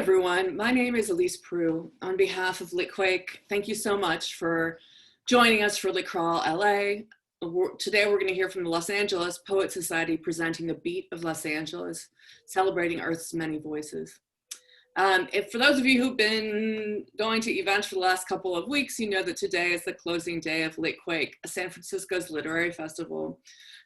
everyone, my name is Elise Prue. On behalf of Litquake, thank you so much for joining us for Lit Crawl LA. Today we're going to hear from the Los Angeles Poet Society presenting the Beat of Los Angeles, celebrating Earth's many voices. For those of you who've been going to events for the last couple of weeks, you know that today is the closing day of Litquake, San Francisco's literary festival.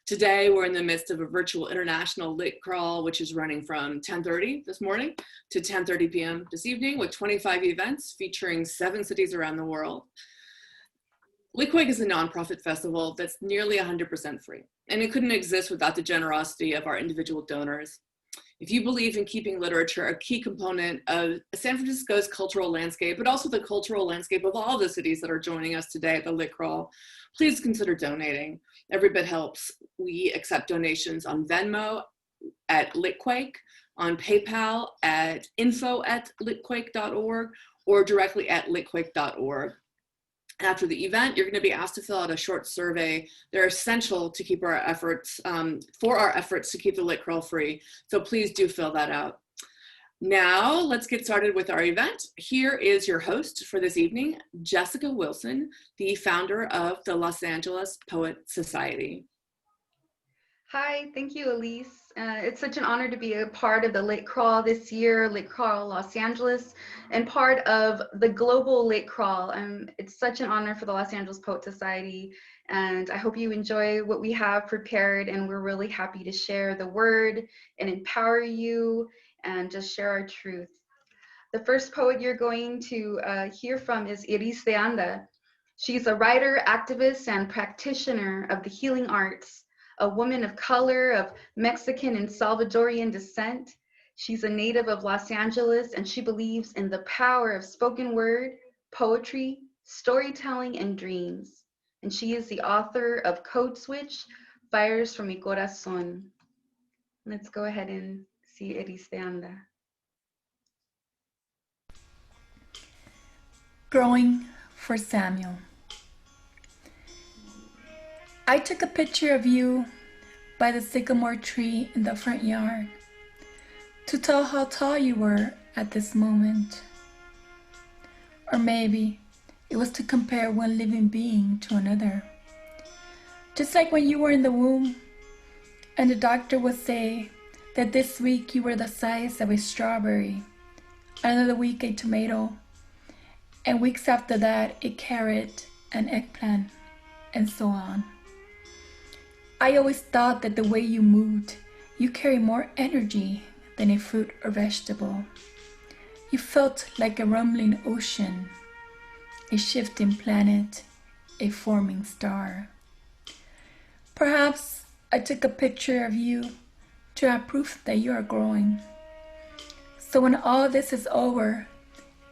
Today, we're in the midst of a virtual international lit crawl, which is running from 10:30 this morning to 10:30 p.m. this evening with 25 events featuring 7 cities around the world. Litquake is a nonprofit festival that's nearly 100% free, and it couldn't exist without the generosity of our individual donors. If you believe in keeping literature a key component of San Francisco's cultural landscape, but also the cultural landscape of all the cities that are joining us today at the Lit Crawl, please consider donating. Every bit helps. We accept donations on Venmo at Litquake, on PayPal at info@litquake.org, or directly at litquake.org. After the event, you're going to be asked to fill out a short survey. They're essential to keep our efforts, for our efforts to keep the Lit Crawl free. So please do fill that out. Now, let's get started with our event. Here is your host for this evening, Jessica Wilson, the founder of the Los Angeles Poet Society. Hi, thank you, Elise. It's such an honor to be a part of the Lit Crawl this year, Lit Crawl Los Angeles, and part of the global Lit Crawl. It's such an honor for the Los Angeles Poet Society, and I hope you enjoy what we have prepared, and we're really happy to share the word and empower you and just share our truth. The first poet you're going to hear from is Iris de Anda. She's a writer, activist, and practitioner of the healing arts, a woman of color, of Mexican and Salvadorian descent. She's a native of Los Angeles, and she believes in the power of spoken word, poetry, storytelling, and dreams. And she is the author of Code Switch, Fires from Mi Corazón. Let's go ahead and see Iris de Anda. Growing for Samuel. I took a picture of you by the sycamore tree in the front yard to tell how tall you were at this moment. Or maybe it was to compare one living being to another. Just like when you were in the womb and the doctor would say that this week you were the size of a strawberry, another week a tomato, and weeks after that a carrot, an eggplant, and so on. I always thought that the way you moved, you carry more energy than a fruit or vegetable. You felt like a rumbling ocean, a shifting planet, a forming star. Perhaps I took a picture of you to have proof that you are growing. So when all this is over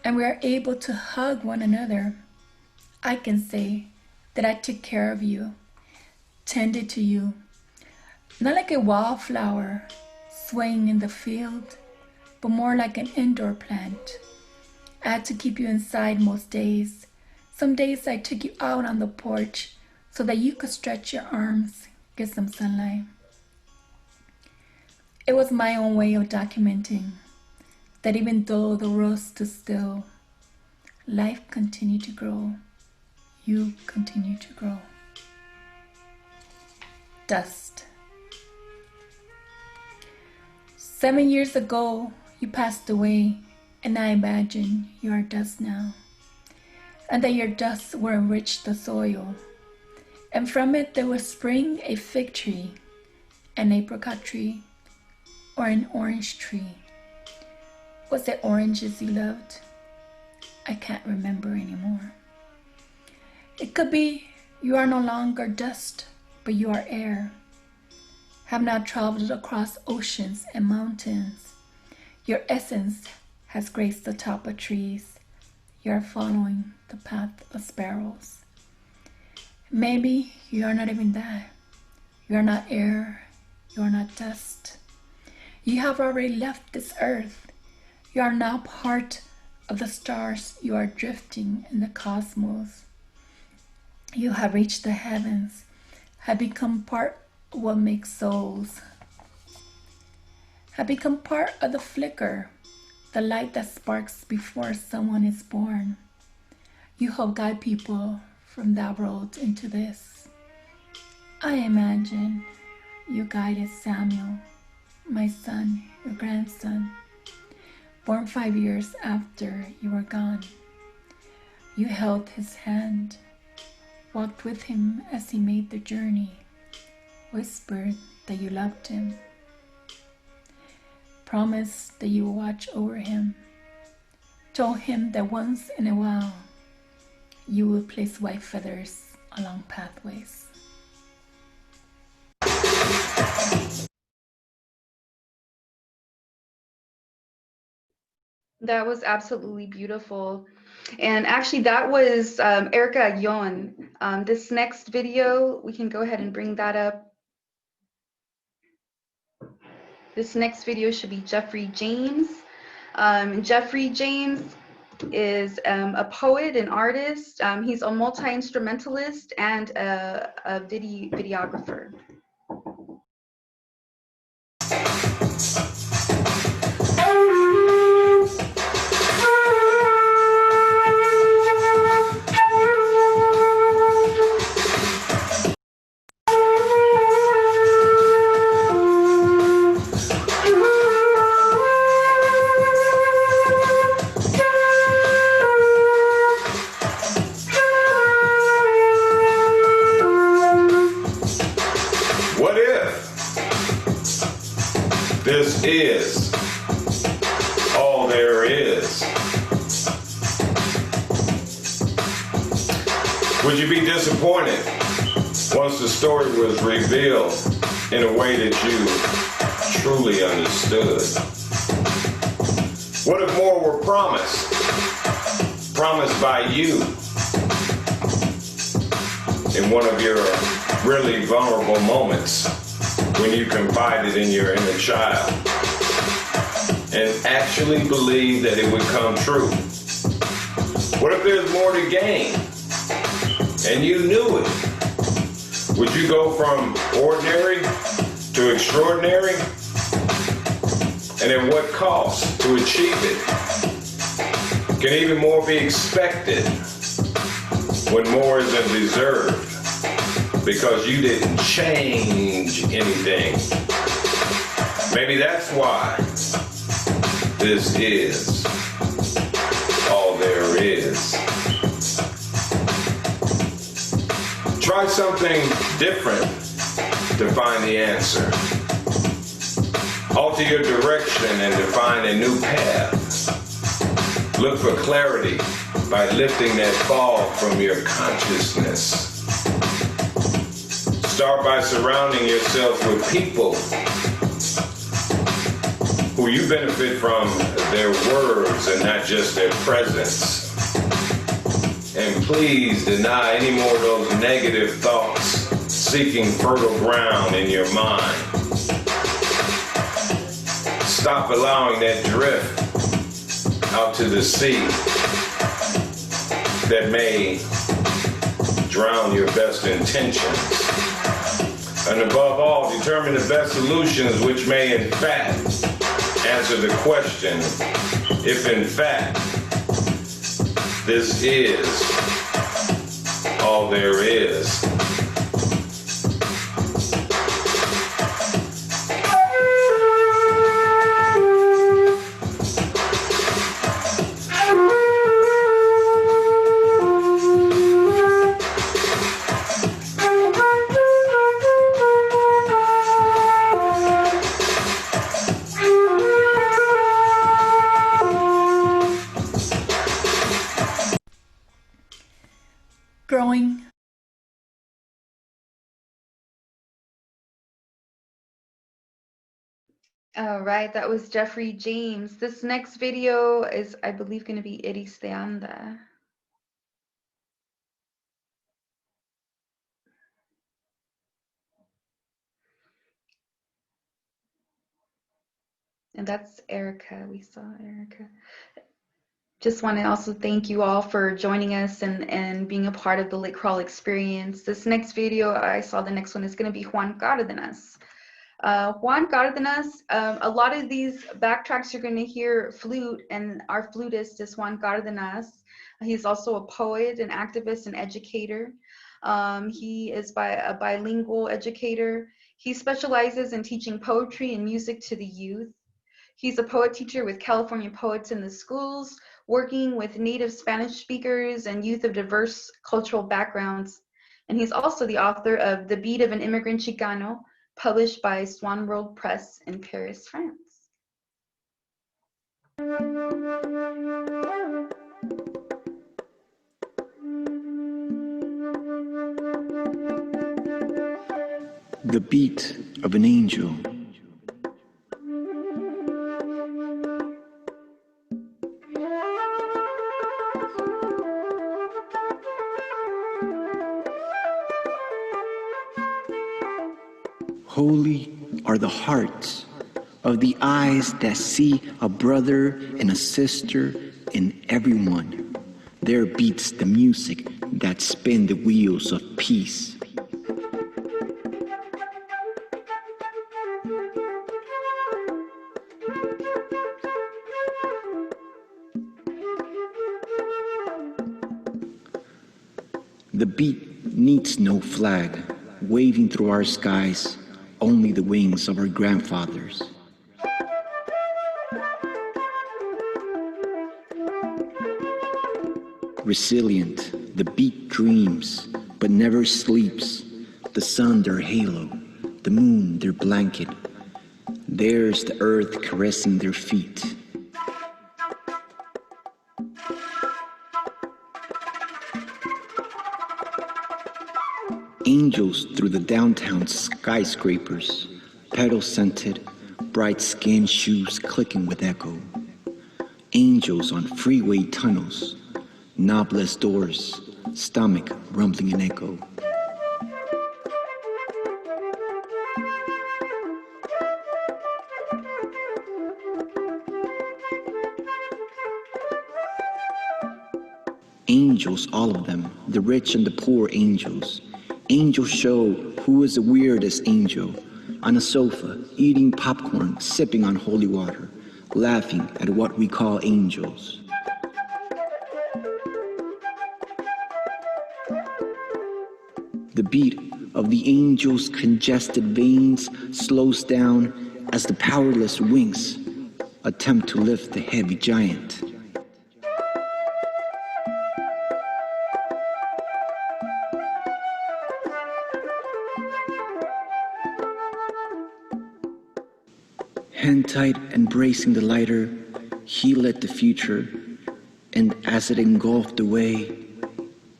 and we are able to hug one another, I can say that I took care of you, tended to you, not like a wildflower swaying in the field, but more like an indoor plant. I had to keep you inside most days. Some days I took you out on the porch so that you could stretch your arms, get some sunlight. It was my own way of documenting that even though the world stood still, life continued to grow. You continue to grow. Dust. 7 years ago, you passed away, and I imagine you are dust now, and that your dust will enrich the soil, and from it there will spring a fig tree, an apricot tree, or an orange tree. Was it oranges you loved? I can't remember anymore. It could be you are no longer dust, but you are air. Have now traveled across oceans and mountains. Your essence has graced the top of trees. You are following the path of sparrows. Maybe you are not even that. You are not air. You are not dust. You have already left this earth. You are now part of the stars. You are drifting in the cosmos. You have reached the heavens, have become part of what makes souls, have become part of the flicker, the light that sparks before someone is born. You help guide people from that world into this. I imagine you guided Samuel, my son, your grandson, born 5 years after you were gone. You held his hand, walked with him as he made the journey, whispered that you loved him, promised that you would watch over him, told him that once in a while you would place white feathers along pathways. That was absolutely beautiful. And actually that was Erica Yon. This next video, we can go ahead and bring that up. This next video should be Jeffrey James. Jeffrey James is a poet and artist. He's a multi-instrumentalist and a videographer. This is all there is. Would you be disappointed once the story was revealed in a way that you truly understood? What if more were promised? Promised by you in one of your really vulnerable moments, when you confided in your inner child and actually believed that it would come true? What if there's more to gain and you knew it? Would you go from ordinary to extraordinary? And at what cost to achieve it? Can even more be expected when more isn't deserved? Because you didn't change anything. Maybe that's why this is all there is. Try something different to find the answer. Alter your direction and define a new path. Look for clarity by lifting that fog from your consciousness. Start by surrounding yourself with people who you benefit from their words and not just their presence. And please deny any more of those negative thoughts seeking fertile ground in your mind. Stop allowing that drift out to the sea that may drown your best intentions. And above all, determine the best solutions which may in fact answer the question, if in fact this is all there is. Growing. All right, that was Jeffrey James. This next video is, I believe, going to be Eristeanda. And that's Erica. We saw Erica. Just want to also thank you all for joining us and being a part of the Lit Crawl experience. This next video, I saw the next one is going to be Juan Cardenas. Juan Cardenas, a lot of these backtracks you're going to hear flute, and our flutist is Juan Cardenas. He's also a poet, an activist, and educator. He is a bilingual educator. He specializes in teaching poetry and music to the youth. He's a poet teacher with California Poets in the Schools, working with native Spanish speakers and youth of diverse cultural backgrounds. And he's also the author of The Beat of an Immigrant Chicano, published by Swan World Press in Paris, France. The beat of an angel. Holy are the hearts of the eyes that see a brother and a sister in everyone. There beats the music that spin the wheels of peace. The beat needs no flag waving through our skies, only the wings of our grandfathers. Resilient, the beat dreams, but never sleeps. The sun their halo, the moon their blanket. There's the earth caressing their feet. Angels through the downtown skyscrapers, petals scented, bright skin shoes clicking with echo. Angels on freeway tunnels, knobless doors, stomach rumbling in echo. Angels, all of them, the rich and the poor angels. Angels show who is the weirdest angel. On a sofa, eating popcorn, sipping on holy water, laughing at what we call angels. The beat of the angel's congested veins slows down as the powerless wings attempt to lift the heavy giant. Hand tight, embracing the lighter, he led the future, and as it engulfed away,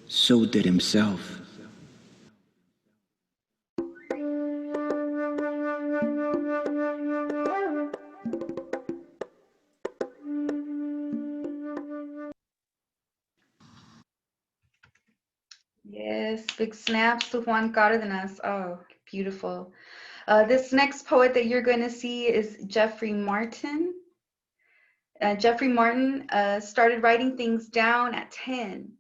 so did himself. Yes, big snaps to Juan Cardenas. Oh, beautiful. This next poet that you're going to see is Jeffrey Martin. Jeffrey Martin started writing things down at 10,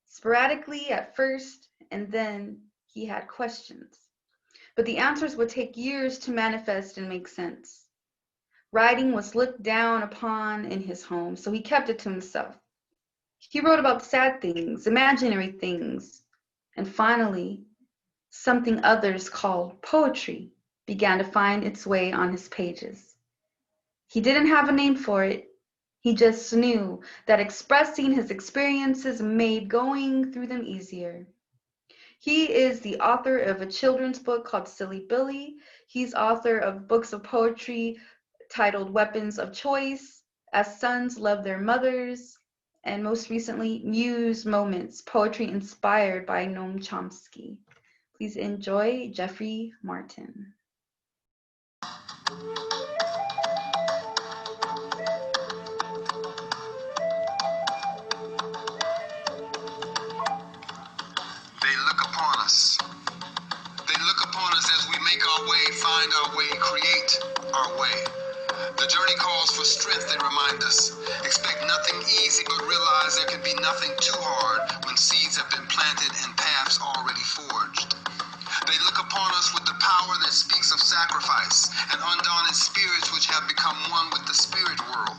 sporadically at first, and then he had questions. But the answers would take years to manifest and make sense. Writing was looked down upon in his home, so he kept it to himself. He wrote about sad things, imaginary things, and finally, something others called poetry began to find its way on his pages. He didn't have a name for it. He just knew that expressing his experiences made going through them easier. He is the author of a children's book called Silly Billy. He's author of books of poetry titled Weapons of Choice, As Sons Love Their Mothers, and most recently, Muse Moments, poetry inspired by Noam Chomsky. Please enjoy Jeffrey Martin. They look upon us. They look upon us as we make our way, find our way, create our way. The journey calls for strength, they remind us. Expect nothing easy, but realize there can be nothing too hard when seeds have been planted and paths already forged. They They look upon us with the power that speaks of sacrifice and undaunted spirits which have become one with the spirit world,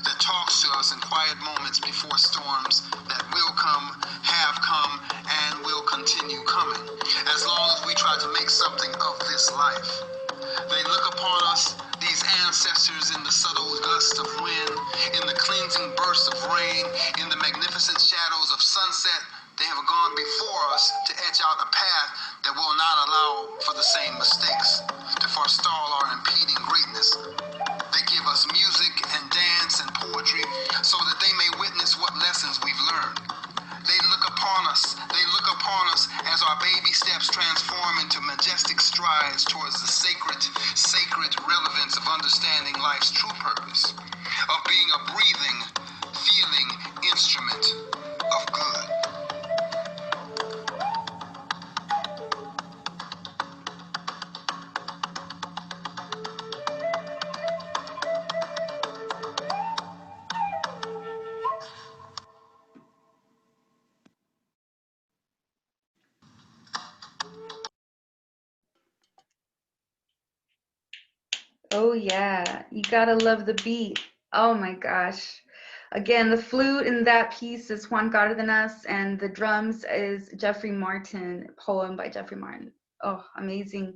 that talks to us in quiet moments before storms that will come, have come, and will continue coming, as long as we try to make something of this life. They look upon us, these ancestors, in the subtle gusts of wind, in the cleansing bursts of rain, in the magnificent shadows of sunset. They have gone before us to etch out a path that will not allow for the same mistakes, to forestall our impeding greatness. They give us music and dance and poetry so that they may witness what lessons we've learned. They look upon us as our baby steps transform into majestic strides towards the sacred relevance of understanding life's true purpose, of being a breathing, feeling instrument of good. Oh yeah, you gotta love the beat. Oh my gosh. Again, the flute in that piece is Juan Cardenas, and the drums is Jeffrey Martin, poem by Jeffrey Martin. Oh, amazing.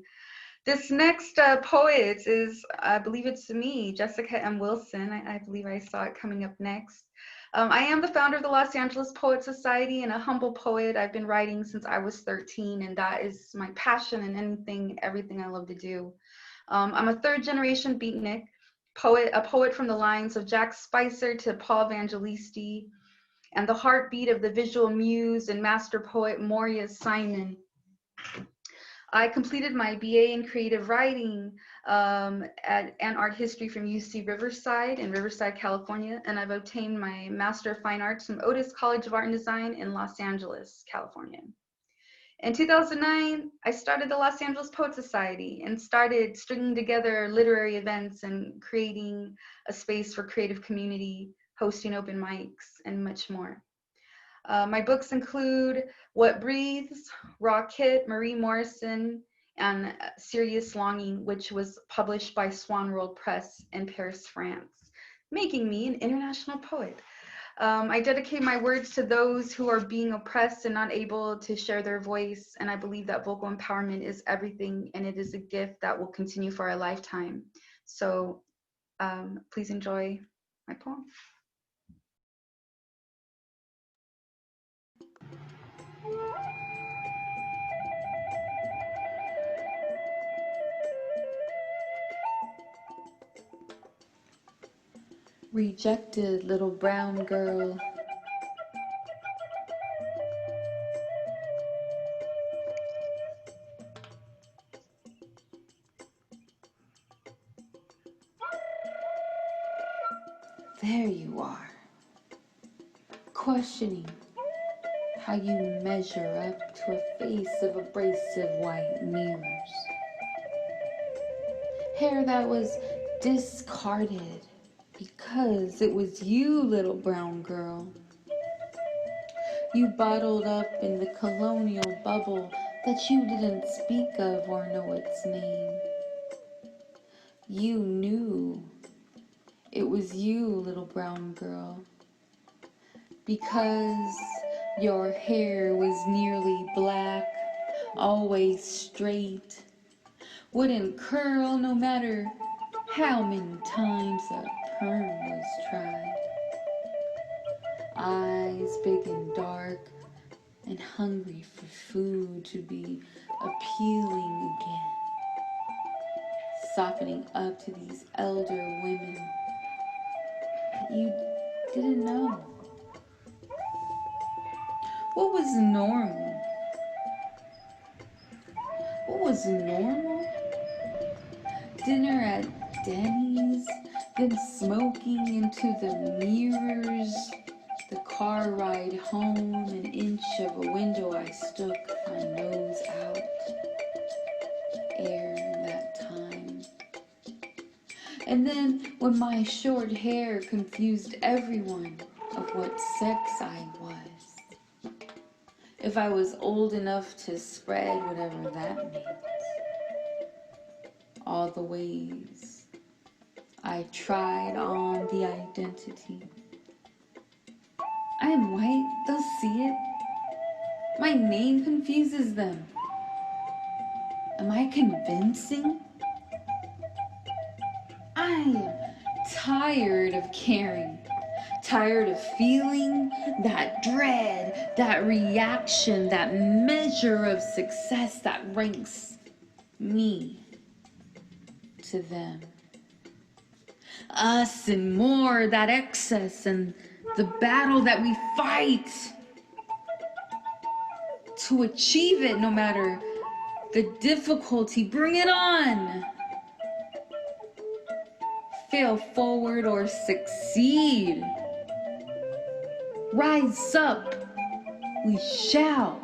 This next poet is, I believe it's me, Jessica M. Wilson. I believe I saw it coming up next. I am the founder of the Los Angeles Poet Society and a humble poet. I've been writing since I was 13, and that is my passion and everything I love to do. I'm a third generation beatnik, a poet from the lines of Jack Spicer to Paul Evangelisti, and the heartbeat of the visual muse and master poet Moria Simon. I completed my BA in creative writing and art history from UC Riverside in Riverside, California, and I've obtained my Master of Fine Arts from Otis College of Art and Design in Los Angeles, California. In 2009, I started the Los Angeles Poet Society and started stringing together literary events and creating a space for creative community, hosting open mics, and much more. My books include What Breathes, Raw Kit, Marie Morrison, and Serious Longing, which was published by Swan World Press in Paris, France, making me an international poet. I dedicate my words to those who are being oppressed and not able to share their voice, and I believe that vocal empowerment is everything, and it is a gift that will continue for a lifetime. So please enjoy my poem. Rejected little brown girl. There you are, questioning how you measure up to a face of abrasive white mirrors. Hair that was discarded because it was you, little brown girl. You bottled up in the colonial bubble that you didn't speak of or know its name. You knew it was you, little brown girl, because your hair was nearly black, always straight, wouldn't curl no matter how many times a perm was tried. Eyes big and dark and hungry for food to be appealing again, softening up to these elder women that you didn't know. What was normal? What was normal? Dinner at Denny's, then smoking into the mirrors, the car ride home, an inch of a window I stuck my nose out. Air that time. And then when my short hair confused everyone of what sex I was, if I was old enough to spread whatever that means. All the ways I tried on the identity. I am white, they'll see it. My name confuses them. Am I convincing? I am tired of caring, tired of feeling that dread, that reaction, that measure of success that ranks me to them. Us and more, that excess and the battle that we fight to achieve it, no matter the difficulty. Bring it on. Fail forward or succeed. Rise up. We shall.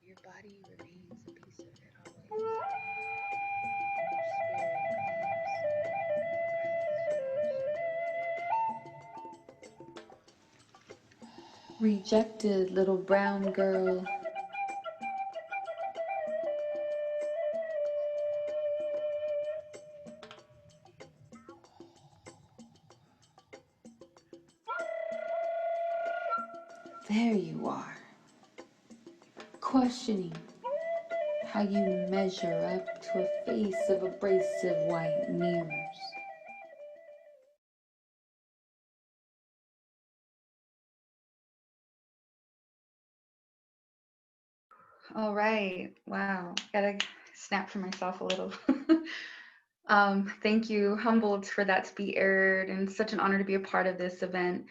Your body remains a piece of it always. Your spirit claims. Rejected little brown girl. There you are, questioning how you measure up to a face of abrasive white mirrors. All right. Wow. Gotta snap for myself a little. Thank you. Humbled for that to be aired, and such an honor to be a part of this event.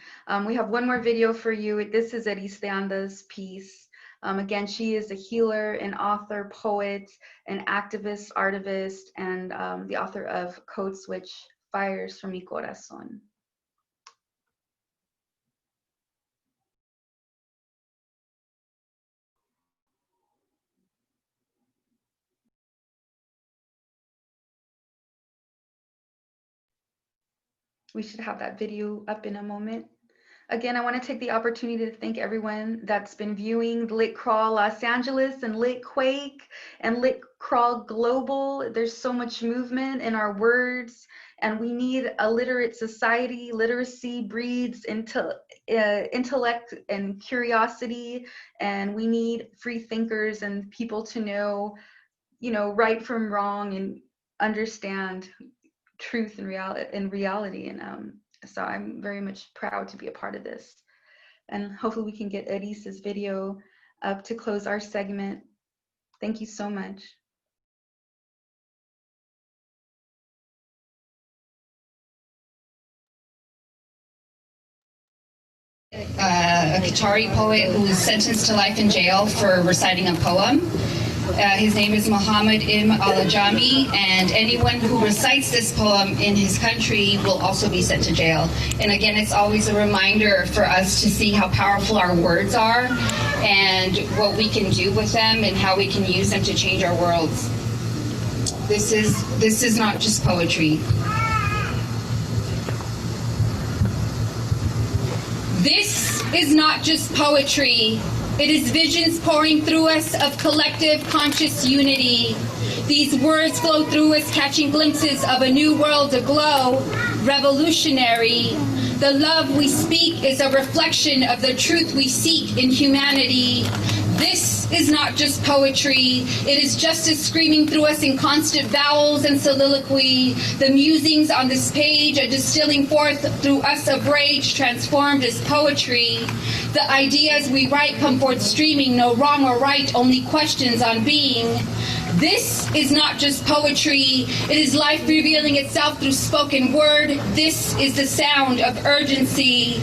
We have one more video for you. This is Eris de Anda's piece. Again, she is a healer, an author, poet, an activist, artivist, and the author of Code Switch, Fires from Mi Corazón. We should have that video up in a moment. Again, I want to take the opportunity to thank everyone that's been viewing Lit Crawl Los Angeles and Litquake and Lit Crawl Global. There's so much movement in our words, and we need a literate society. Literacy breeds intellect and curiosity, and we need free thinkers and people to know, right from wrong and understand truth and reality. And so I'm very much proud to be a part of this, and hopefully we can get Eris's video up to close our segment. Thank you so much. A Qatari poet who was sentenced to life in jail for reciting a poem. His name is Muhammad Ibn al-Ajami, and anyone who recites this poem in his country will also be sent to jail. And again, it's always a reminder for us to see how powerful our words are and what we can do with them and how we can use them to change our worlds. This is not just poetry. This is not just poetry. It is visions pouring through us of collective conscious unity. These words flow through us, catching glimpses of a new world aglow, revolutionary. The love we speak is a reflection of the truth we seek in humanity. This is not just poetry. It is justice screaming through us in constant vowels and soliloquy. The musings on this page are distilling forth through us of rage transformed as poetry. The ideas we write come forth streaming, no wrong or right, only questions on being. This is not just poetry. It is life revealing itself through spoken word. This is the sound of urgency.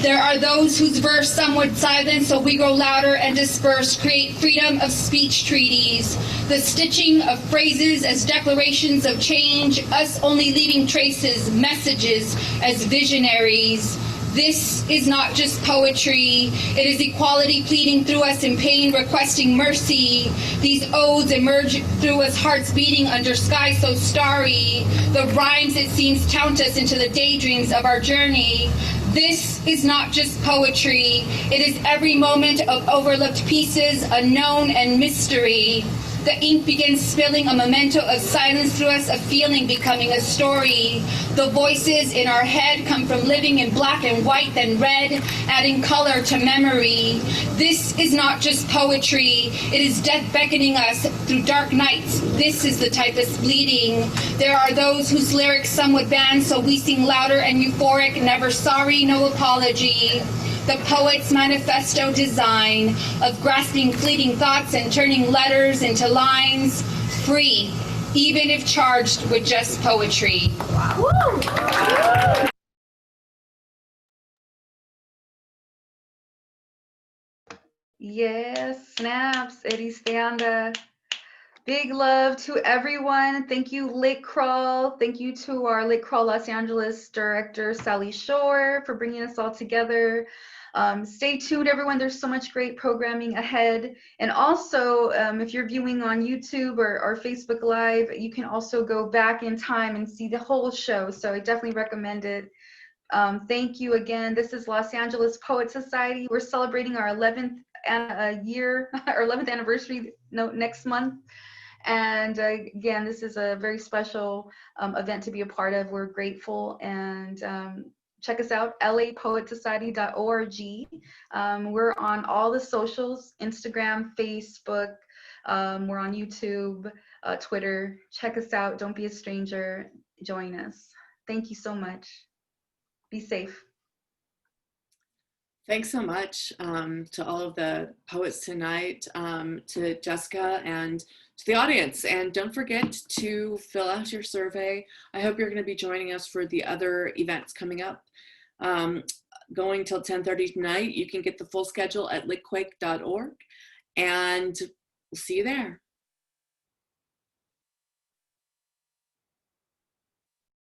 There are those whose verse some would silence, so we grow louder and disperse, create freedom of speech treaties. The stitching of phrases as declarations of change, us only leaving traces, messages as visionaries. This is not just poetry. It is equality pleading through us in pain, requesting mercy. These odes emerge through us, hearts beating under sky so starry. The rhymes, it seems, count us into the daydreams of our journey. This is not just poetry. It is every moment of overlooked pieces, unknown and mystery. The ink begins spilling, a memento of silence through us, a feeling becoming a story. The voices in our head come from living in black and white, then red, adding color to memory. This is not just poetry. It is death beckoning us through dark nights. This is the typist bleeding. There are those whose lyrics some would ban, so we sing louder and euphoric, never sorry, no apology. The poet's manifesto design of grasping fleeting thoughts and turning letters into lines, free, even if charged with just poetry. Yes, snaps, Eddie Standa. Big love to everyone. Thank you, Lit Crawl. Thank you to our Lit Crawl Los Angeles director, Sally Shore, for bringing us all together. Stay tuned, everyone. There's so much great programming ahead. And also, if you're viewing on YouTube or Facebook Live, you can also go back in time and see the whole show. So I definitely recommend it. Thank you again. This is Los Angeles Poet Society. We're celebrating our 11th year, our 11th anniversary next month. And again, this is a very special event to be a part of. We're grateful, and check us out, lapoetsociety.org. We're on all the socials, Instagram, Facebook. We're on YouTube, Twitter. Check us out. Don't be a stranger. Join us. Thank you so much. Be safe. Thanks so much to all of the poets tonight, to Jessica and to the audience. And don't forget to fill out your survey. I hope you're going to be joining us for the other events coming up. Going till 10:30 tonight. You can get the full schedule at litquake.org, and we'll see you there.